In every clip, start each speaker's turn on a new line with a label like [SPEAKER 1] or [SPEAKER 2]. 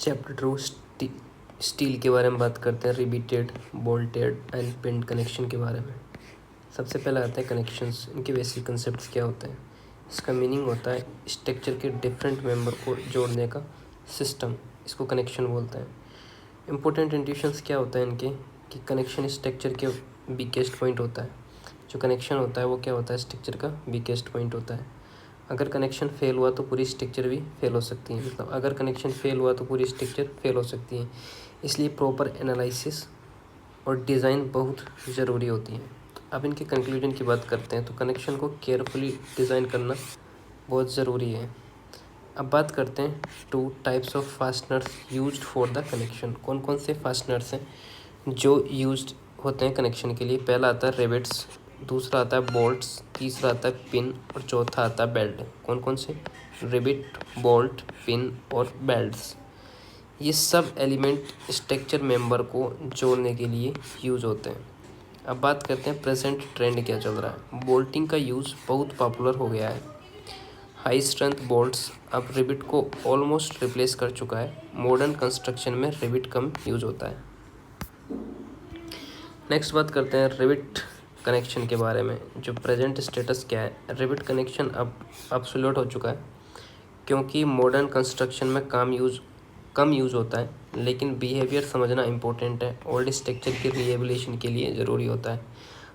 [SPEAKER 1] Chapter 2 steel के बारे में बात करते हैं, रिबीटेड, बोल्टेड एंड पिन कनेक्शन के बारे में। सबसे पहले आता है कनेक्शंस। इनके बेसिक कंसेप्ट्स क्या होते हैं। इसका मीनिंग होता है स्ट्रक्चर के डिफरेंट मेंबर को जोड़ने का सिस्टम, इसको कनेक्शन बोलते हैं। इंपॉर्टेंट इंट्यूशंस क्या होता है इनके, कि कनेक्शन स्ट्रक्चर के वीकेस्ट पॉइंट होता है। जो कनेक्शन होता है वो क्या होता है, स्ट्रक्चर का वीकेस्ट पॉइंट होता है। अगर कनेक्शन फेल हुआ तो पूरी स्ट्रक्चर भी फेल हो सकती है, मतलब अगर कनेक्शन फेल हुआ तो पूरी स्ट्रक्चर फेल हो सकती है। इसलिए प्रॉपर एनालिसिस और डिज़ाइन बहुत ज़रूरी होती है। अब इनके कंक्लूजन की बात करते हैं तो कनेक्शन को केयरफुली डिज़ाइन करना बहुत ज़रूरी है। अब बात करते हैं 2 types of fasteners used for the connection. कौन कौन से फास्टनर्स हैं जो यूज्ड होते हैं कनेक्शन के लिए। पहला आता है रिवेट्स, दूसरा आता है बोल्ट्स, तीसरा आता है पिन और चौथा आता है बेल्ट। कौन कौन से, रिवेट, बोल्ट, पिन और बेल्ट्स। ये सब एलिमेंट स्ट्रक्चर मेंबर को जोड़ने के लिए यूज होते हैं। अब बात करते हैं प्रेजेंट ट्रेंड क्या चल रहा है। बोल्टिंग का यूज़ बहुत पॉपुलर हो गया है। हाई स्ट्रेंथ बोल्ट्स अब रिवेट को ऑलमोस्ट रिप्लेस कर चुका है। मॉडर्न कंस्ट्रक्शन में रिवेट कम यूज होता है। नेक्स्ट बात करते हैं रिवेट कनेक्शन के बारे में। जो प्रेजेंट स्टेटस क्या है, रिवेट कनेक्शन अब अब्सोल्यूट हो चुका है, क्योंकि मॉडर्न कंस्ट्रक्शन में कम यूज़ होता है, लेकिन बिहेवियर समझना इम्पोर्टेंट है। ओल्ड स्ट्रक्चर की रिहेबिलिटेशन के लिए ज़रूरी होता है।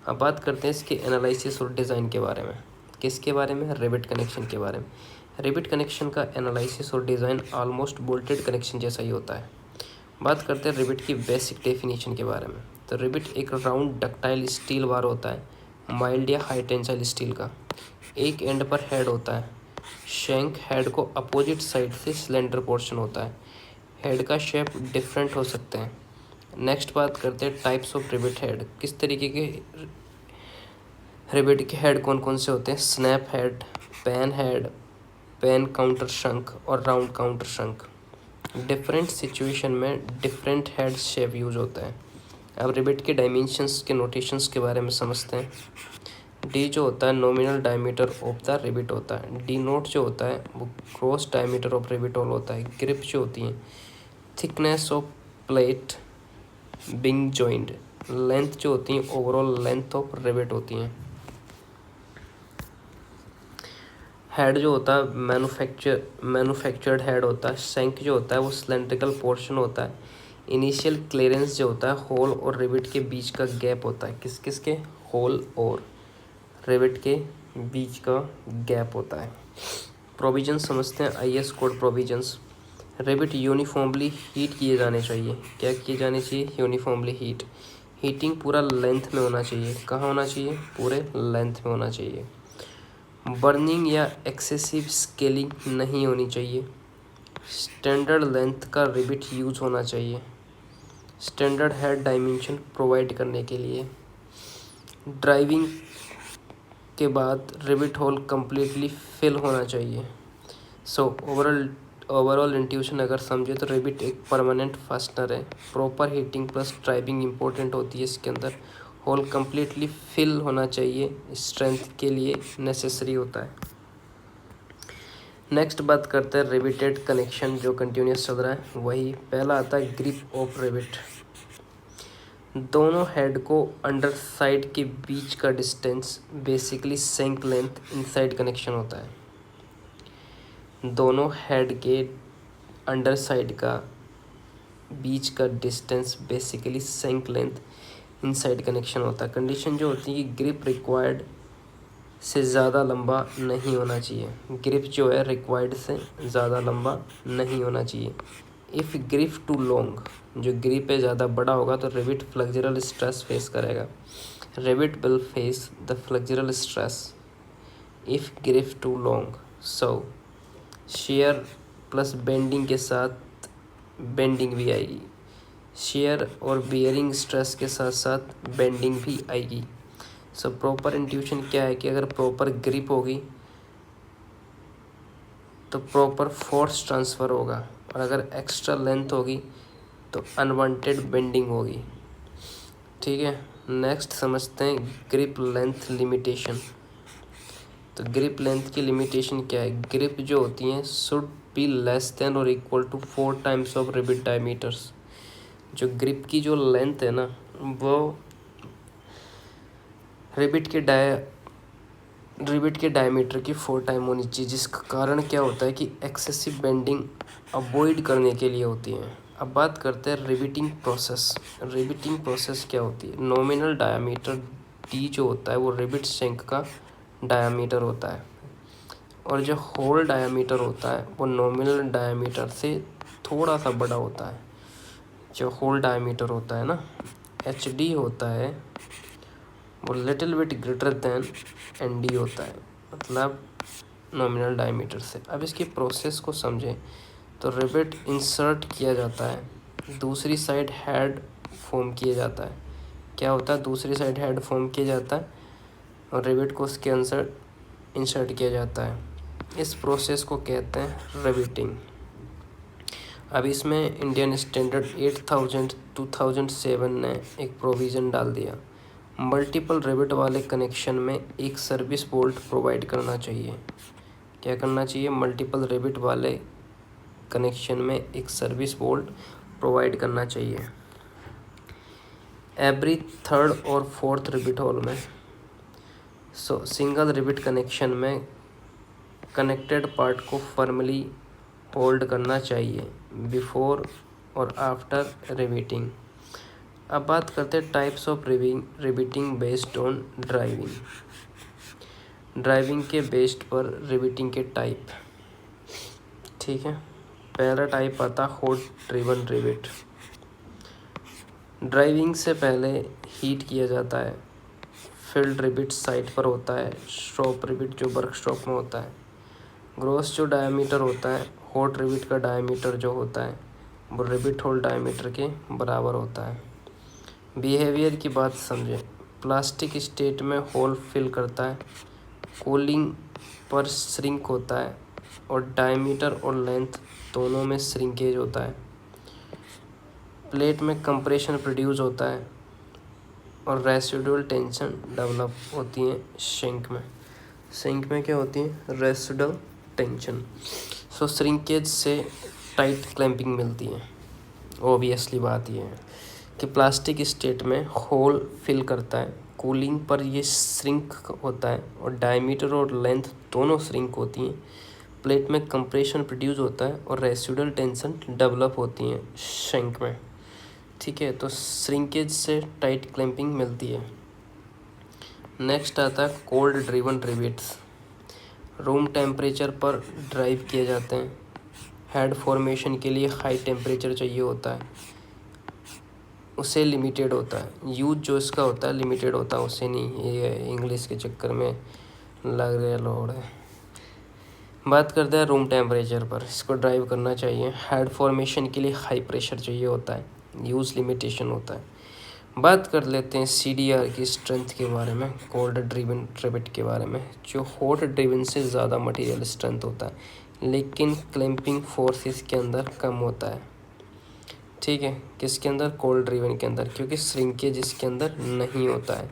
[SPEAKER 1] अब बात करते हैं इसके एनालिसिस और डिज़ाइन के बारे में। किसके बारे में, रिवेट कनेक्शन के बारे में। रिवेट कनेक्शन का एनालिसिस और डिज़ाइन ऑलमोस्ट बोल्टेड कनेक्शन जैसा ही होता है। बात करते हैं रिवेट की बेसिक डेफिनेशन के बारे में। तो रिवेट एक राउंड डक्टाइल स्टील बार होता है, माइल्ड या हाई टेंसाइल स्टील का। एक एंड पर हेड होता है। शैंक हेड को अपोजिट साइड से सिलेंडर पोर्शन होता है। हेड का शेप डिफरेंट हो सकते हैं। नेक्स्ट बात करते हैं टाइप्स ऑफ रिवेट हेड। किस तरीके के रिवेट के हेड कौन कौन से होते हैं। स्नैप हेड, पेन काउंटर शंक और राउंड काउंटर शंक। डिफरेंट सिचुएशन में डिफरेंट हेड शेप यूज होता है। अब रिवेट के डायमेंशंस के नोटेशंस के बारे में समझते हैं। डी जो होता है nominal diameter of the rivet होता है। डी नोट जो होता है वो gross diameter of rivet hole होता है। ग्रिप जो होती है thickness of plate being joint. Length जो होती है ओवरऑल लेंथ ऑफ रिवेट होती हैं। हेड जो होता है मैन्युफैक्चर्ड हेड होता है। शैंक जो होता है वो सिलेंड्रिकल पोर्शन होता है। इनिशियल क्लियरेंस जो होता है होल और रिवेट के बीच का गैप होता है। किस किस के, होल और रिवेट के बीच का गैप होता है। प्रोविजन समझते हैं, IS code provisions. Rivet uniformly heat किए जाने चाहिए। क्या किए जाने चाहिए, यूनिफॉर्मली हीट। हीटिंग पूरा लेंथ में होना चाहिए। कहाँ होना चाहिए, पूरे लेंथ में होना चाहिए। बर्निंग या एक्सेसिव स्केलिंग नहीं होनी चाहिए। स्टैंडर्ड लेंथ का रिवेट यूज होना चाहिए स्टैंडर्ड हेड डायमेंशन प्रोवाइड करने के लिए। ड्राइविंग के बाद रिवेट होल कम्प्लीटली फिल होना चाहिए। सो ओवरऑल इंट्यूशन अगर समझे तो रिवेट एक परमानेंट फास्टनर है। Proper heating plus driving important होती है इसके अंदर। होल कम्प्लीटली फिल होना चाहिए, स्ट्रेंथ के लिए नेसेसरी होता है। नेक्स्ट बात करते हैं रिवेटेड कनेक्शन जो कंटिन्यूस चल रहा है वही। पहला आता है ग्रिप ऑफ रिवेट। दोनों हेड को अंडर साइड के बीच का distance basically shank length inside connection होता है। दोनों हेड के अंडर साइड का बीच का distance basically shank length inside connection होता है। कंडीशन जो होती है कि ग्रिप रिक्वायर्ड से ज़्यादा लंबा नहीं होना चाहिए। ग्रिप जो है रिक्वायर्ड से ज़्यादा लंबा नहीं होना चाहिए। इफ़ ग्रिप टू लॉन्ग, जो ग्रिप है ज़्यादा बड़ा होगा तो रिवेट फ्लेक्सुरल स्ट्रेस फेस करेगा। Rivet will face the flexural stress if grip too long. So shear plus bending के साथ बेंडिंग भी आएगी। शेयर और बियरिंग स्ट्रेस के साथ साथ बेंडिंग भी आएगी। सो प्रॉपर इंट्यूशन क्या है कि अगर प्रॉपर ग्रिप होगी तो प्रॉपर फोर्स ट्रांसफ़र होगा, और अगर एक्स्ट्रा लेंथ होगी तो अनवांटेड बेंडिंग होगी। ठीक है, नेक्स्ट समझते हैं ग्रिप लेंथ लिमिटेशन। तो ग्रिप लेंथ की लिमिटेशन क्या है, ग्रिप जो होती हैं शुड बी लेस देन और equal to 4 times of rivet diameters. जो ग्रिप की जो लेंथ है ना वो रिबिट के डायमीटर की 4 टाइम होनी चाहिए, जिसका कारण क्या होता है कि एक्सेसिव बेंडिंग अवॉइड करने के लिए होती है। अब बात करते हैं रिबिटिंग प्रोसेस। रिबिटिंग प्रोसेस क्या होती है, नॉमिनल डायमीटर डी जो होता है वो रिबिट शैंक का डायमीटर होता है, और जो होल डायमीटर होता है वो नॉमिनल डायमीटर से थोड़ा सा बड़ा होता है। जो होल डायमीटर होता है ना एच डी होता है वो little bit greater than an D होता है, मतलब नॉमिनल डायमीटर से। अब इसकी प्रोसेस को समझें तो रिबिट इंसर्ट किया जाता है, दूसरी साइड हेड फॉर्म किया जाता है। क्या होता है, दूसरी साइड हेड फॉर्म किया जाता है और रिबिट को उसके अंदर इंसर्ट किया जाता है। इस प्रोसेस को कहते हैं रिबिटिंग। अब इसमें इंडियन स्टैंडर्ड 8000 2007 ने एक प्रोविज़न डाल दिया, मल्टीपल रिबिट वाले कनेक्शन में एक सर्विस बोल्ट प्रोवाइड करना चाहिए। क्या करना चाहिए, मल्टीपल रिबिट वाले कनेक्शन में एक सर्विस बोल्ट प्रोवाइड करना चाहिए एवरी थर्ड और फोर्थ रिबिट होल में। सिंगल रिबिट कनेक्शन में कनेक्टेड पार्ट को फर्मली होल्ड करना चाहिए बिफोर और आफ्टर रिबिटिंग। अब बात करते हैं types of riveting based on driving के बेस्ड पर रिबिटिंग के टाइप। ठीक है, पहला टाइप आता हॉट ड्रिवन रिबिट। ड्राइविंग से पहले हीट किया जाता है। फील्ड रिबिट साइट पर होता है, शॉप रिबिट जो वर्कशॉप में होता है। ग्रॉस जो डायमीटर होता है, हॉट रिबिट का डायमीटर जो होता है वो रिबिट होल डायमीटर के बराबर होता है। बिहेवियर की बात समझें, प्लास्टिक स्टेट में होल फिल करता है, कूलिंग पर श्रिंक होता है और डायमीटर और लेंथ दोनों में श्रिंकेज होता है। प्लेट में कंप्रेशन प्रोड्यूस होता है और रेसिडुअल टेंशन डेवलप होती है सिंक में क्या होती है, रेसिडुअल टेंशन। श्रिंकेज से टाइट क्लैंपिंग मिलती है। ऑब्वियसली बात यह है कि प्लास्टिक स्टेट में होल फिल करता है, कूलिंग पर ये श्रिंक होता है और डायमीटर और लेंथ दोनों श्रिंक होती हैं। प्लेट में कंप्रेशन प्रोड्यूस होता है और रेसिडुअल टेंशन डेवलप होती है सिंक में। ठीक है, तो श्रिंकेज से टाइट क्लैंपिंग मिलती है। नेक्स्ट आता है cold driven rivets. Room temperature पर ड्राइव किए जाते हैं। हेड फॉर्मेशन के लिए हाई टेम्परेचर चाहिए होता है, उसे लिमिटेड होता है। यूज जो इसका होता है लिमिटेड होता है, उसे नहीं। ये इंग्लिश के चक्कर में लग रहा लोड है। बात करते हैं रूम टेम्परेचर पर, इसको ड्राइव करना चाहिए। हेड फॉर्मेशन के लिए हाई प्रेशर चाहिए होता है, यूज़ लिमिटेशन होता है। बात कर लेते हैं CDR की स्ट्रेंथ के बारे में, कोल्ड ड्रिवन रिबिट के बारे में। जो हॉट ड्रिवन से ज़्यादा मटेरियल स्ट्रेंथ होता है, लेकिन क्लैंपिंग फोर्स इसके अंदर कम होता है। ठीक है, किसके अंदर, कोल्ड ड्रिवन के अंदर, क्योंकि श्रिंकेज इसके अंदर नहीं होता है।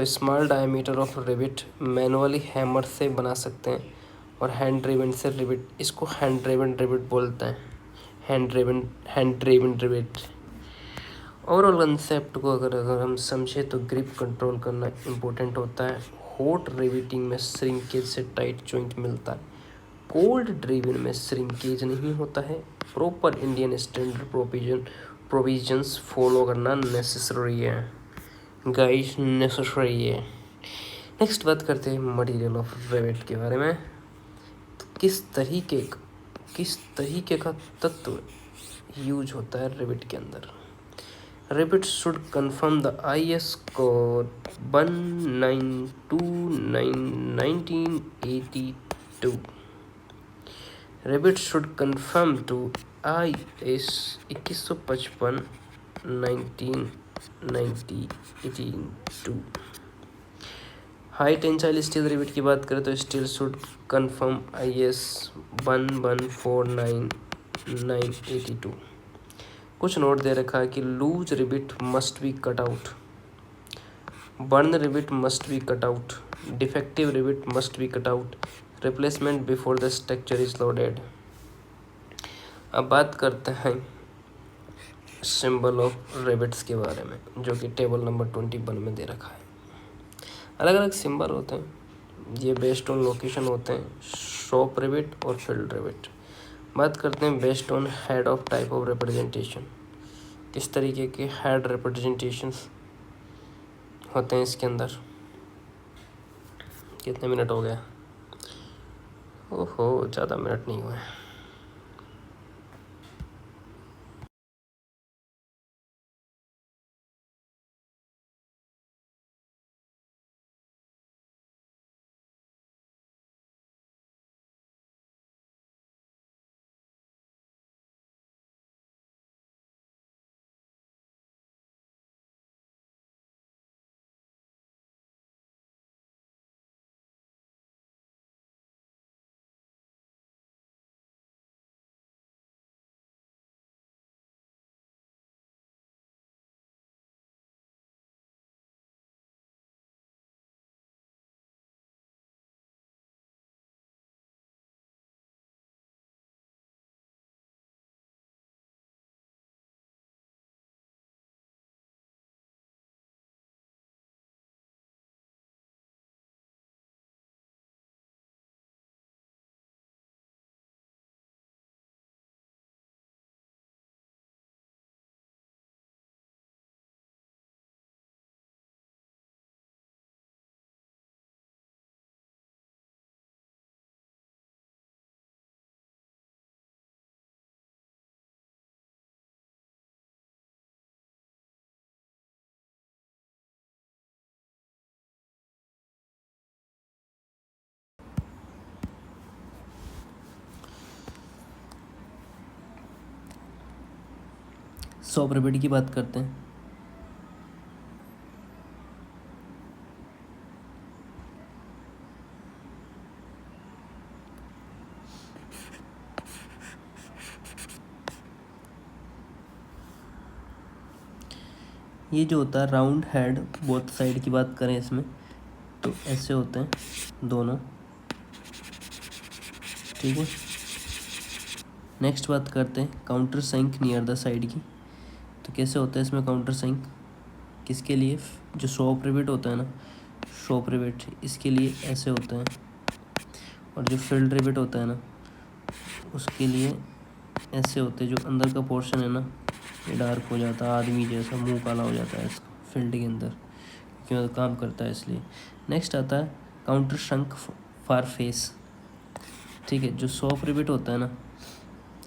[SPEAKER 1] Small diameter of रिबिट manually hammer से बना सकते हैं और हैंड ड्रिवन से रिबिट, इसको हैंड ड्रिवन रिबिट बोलते हैं, हैंड ड्रिवन रिबिट। ओवरऑल कंसेप्ट को अगर हम समझें तो ग्रिप कंट्रोल करना इम्पोर्टेंट होता है। हॉट रिबिटिंग में श्रिंकेज से टाइट जॉइंट मिलता है, कोल्ड ड्रिवन में श्रिंकेज नहीं होता है। Proper Indian standard provisions follow करना नेसेसरी है गाइस, नेसेसरी है। नेक्स्ट बात करते हैं मटेरियल ऑफ रिबिट के बारे में। तो किस तरीके का तत्व यूज होता है रिबिट के अंदर। Rivet should confirm the IS code 192/1982। Rivet should confirm to IS 2155 1982। High tensile steel rivet की बात करें तो स्टील शुड कंफर्म IS 1149982। कुछ नोट दे रखा है कि loose rivet must be cut out, burn rivet must be cut out, defective rivet must be cut out, replacement before the structure is loaded. अब बात करते हैं सिंबल ऑफ रिबिट्स के बारे में, जो कि टेबल नंबर 21 में दे रखा है। अलग अलग सिंबल होते हैं, ये बेस्ड ऑन लोकेशन होते हैं, शॉप रिबिट और फील्ड रिबिट। बात करते हैं based on head of type of representation, किस तरीके के हेड रिप्रेजेंटेशंस होते हैं इसके अंदर। कितने मिनट हो गया? ओहो, ज़्यादा मिनट नहीं हुए। शॉप रिबिट की बात करते हैं। ये जो होता है राउंड हेड बोथ साइड की बात करें इसमें, तो ऐसे होते हैं दोनों, ठीक है। नेक्स्ट बात करते हैं counter sunk near the side की, तो कैसे होता है इसमें काउंटर संक, किसके लिए? जो शॉप रिबिट होता है ना, शॉप रिबिट, इसके लिए ऐसे होता है। और जो फील्ड रिबिट होता है ना, उसके लिए ऐसे होते हैं। जो अंदर का पोर्शन है ना, ये डार्क हो जाता है, आदमी जैसा मुंह काला हो जाता है इसका फील्ड के अंदर, क्यों काम करता है इसलिए। नेक्स्ट आता है काउंटर शंक फॉर फेस, ठीक है। जो शॉप रिबिट होता है ना,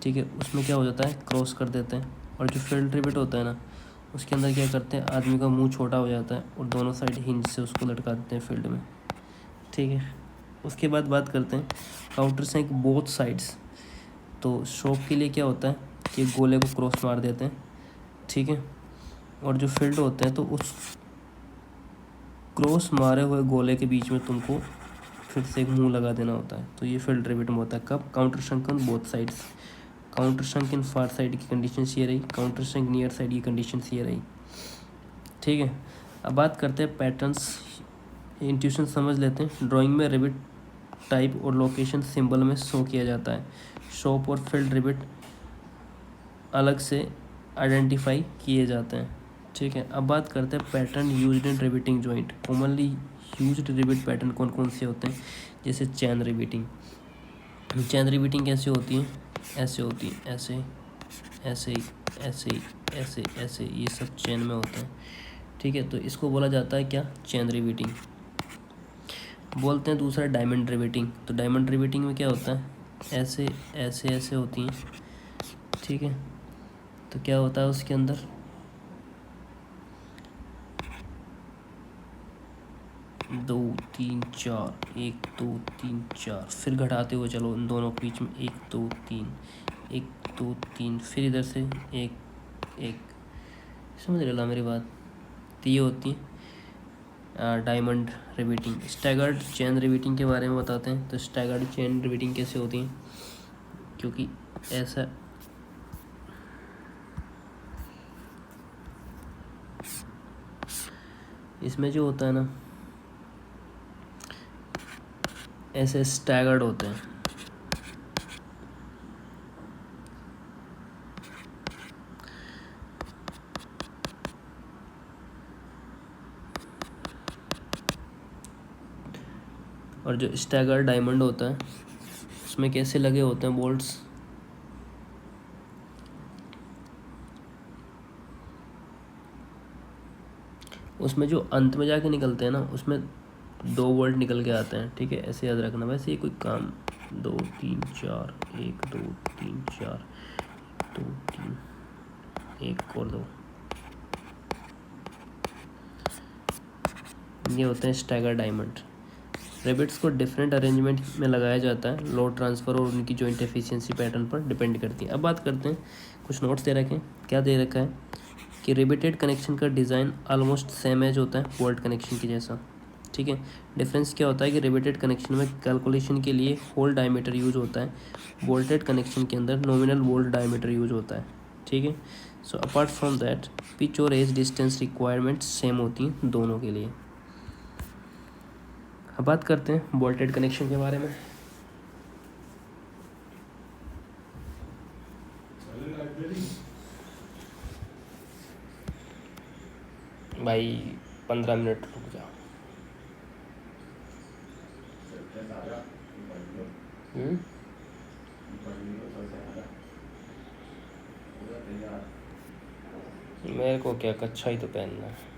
[SPEAKER 1] ठीक है, उसमें क्या हो जाता है, क्रॉस कर देते हैं। और जो फील्ड रिबिट होता है ना, उसके अंदर क्या करते हैं, आदमी का मुंह छोटा हो जाता है और दोनों साइड हिंज से उसको लटका देते हैं फील्ड में, ठीक है। उसके बाद बात करते हैं काउंटर संक बोथ साइड्स, तो शॉप के लिए क्या होता है कि गोले को क्रॉस मार देते हैं, ठीक है। और जो फील्ड होते हैं तो उस क्रॉस मारे हुए गोले के बीच में तुमको फिर से एक मुंह लगा देना होता है, तो ये फील्ड रिबिट में होता है। कब? Counter शंक on both sides. Counter शंक in far side की कंडीशन ये रही, काउंटर शंक नियर साइड की कंडीशन ये रही, ठीक है। अब बात करते हैं पैटर्न्स, इंट्यूशन समझ लेते हैं। ड्राइंग में रिबिट टाइप और लोकेशन सिंबल में शो किया जाता है। शॉप और फील्ड रिबिट अलग से आइडेंटिफाई किए जाते हैं, ठीक है। अब बात करते हैं pattern used in riveting joint. Commonly used rivet pattern कौन कौन से होते हैं? जैसे चैन रिबिटिंग। चैन रिबिटिंग कैसे होती है? ऐसे होती है, ऐसे ऐसे ऐसे ऐसे ऐसे, ये सब चैन में होते हैं, ठीक है। तो इसको बोला जाता है क्या? चैन रिबिटिंग बोलते हैं। दूसरा डायमंड रिबिटिंग। तो डायमंड रिबिटिंग में क्या होता है? ऐसे ऐसे ऐसे होती हैं, ठीक है। तो क्या होता है उसके अंदर? 2 3 4, 1 2 3 4, फिर घटाते हुए चलो इन दोनों के बीच में 1 2 3, 1 2 3, फिर इधर से 1 1। समझ रहे हो मेरी बात? तो ये होती है डायमंड रिबिटिंग। स्टैगर्ड चेन रिबिटिंग के बारे में बताते हैं। तो स्टैगर्ड चेन रिबिटिंग कैसे होती है? क्योंकि ऐसा इसमें जो होता है ना, ऐसे स्टैगर्ड होते हैं। और जो स्टैगर्ड डायमंड होता है उसमें कैसे लगे होते हैं बोल्ट्स, उसमें जो अंत में जाके निकलते हैं ना उसमें 2 वोल्ट निकल के आते हैं, ठीक है, ऐसे याद रखना। वैसे ये कोई काम 2 3 4 1 2 3 4 2 3 1 और 2, ये होते हैं स्टैगर डायमंड। रेबिट्स को डिफरेंट अरेंजमेंट में लगाया जाता है, लोड ट्रांसफ़र और उनकी जॉइंट एफिशिएंसी पैटर्न पर डिपेंड करती है। अब बात करते हैं, कुछ नोट्स दे रखे हैं। क्या दे रखा है कि रिबेटेड कनेक्शन का डिज़ाइन ऑलमोस्ट सेम एज होता है बोल्ट कनेक्शन की जैसा, ठीक है। डिफरेंस क्या होता है कि रिबेटेड कनेक्शन में कैलकुलेशन के लिए होल डायमीटर यूज होता है, बोल्टेड कनेक्शन के अंदर नॉमिनल बोल्ट डायमीटर यूज होता है, ठीक है। So apart from that pitch और एज डिस्टेंस रिक्वायरमेंट सेम होती हैं दोनों के लिए। अब बात करते हैं बोल्टेड कनेक्शन के बारे में। भाई 15 मिनट रुक जाओ। मेरे को क्या, कच्छा ही तो पहनना है।